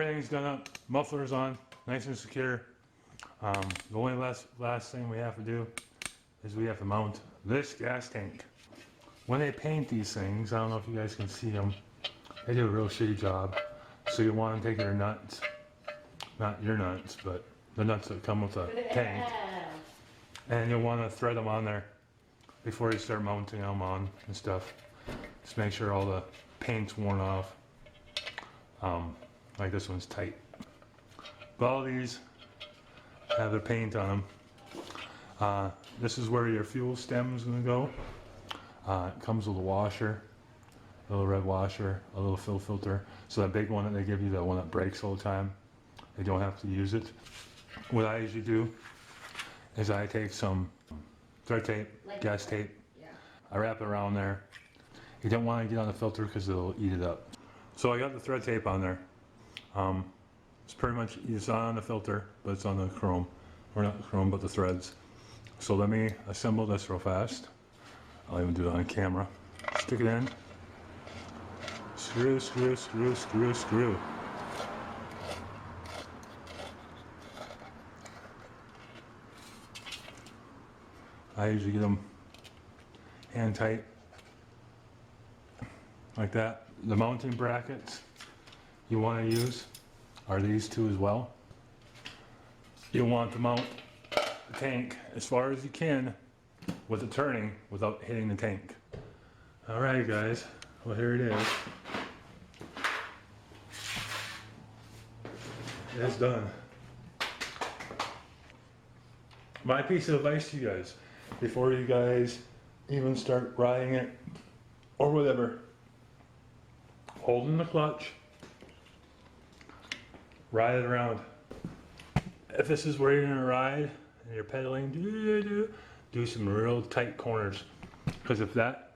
everything's done up, muffler's on, nice and secure. The only last thing we have to do is we have to mount this gas tank. When they paint these things, I don't know if you guys can see them, they do a real shitty job. So you want to take their nuts, not your nuts, but the nuts that come with the tank, and you'll want to thread them on there before you start mounting them on and stuff. Just make sure all the paint's worn off. Like this one's tight. But all these have the paint on them. This is where your fuel stem is going to go. It comes with a washer, a little red washer, a little fill filter. So that big one that they give you, the one that breaks all the time, you don't have to use it. What I usually do is I take some thread tape, gas tape, I wrap it around there. You don't want to get on the filter because it'll eat it up. So I got the thread tape on there. It's pretty much, it's not on the filter, but it's on the chrome. Or not the chrome, but the threads. So let me assemble this real fast. I'll even do it on camera. Stick it in. Screw, screw, screw, screw, screw. I usually get them hand tight, like that. The mounting brackets you want to use are these two as well. You'll want to mount the tank as far as you can with it turning without hitting the tank. Alright guys, well here it is. It's done. My piece of advice to you guys, before you guys even start riding it or whatever, holding the clutch, ride it around. If this is where you're gonna ride and you're pedaling, do some real tight corners, because if that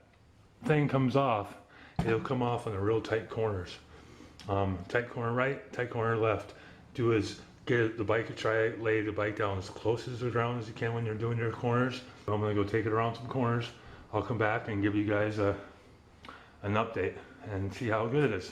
thing comes off, it'll come off on the real tight corners. Tight corner right, tight corner left. Do is get the bike, try lay the bike down as close to the ground as you can when you're doing your corners. I'm gonna go take it around some corners. I'll come back and give you guys an update and see how good it is.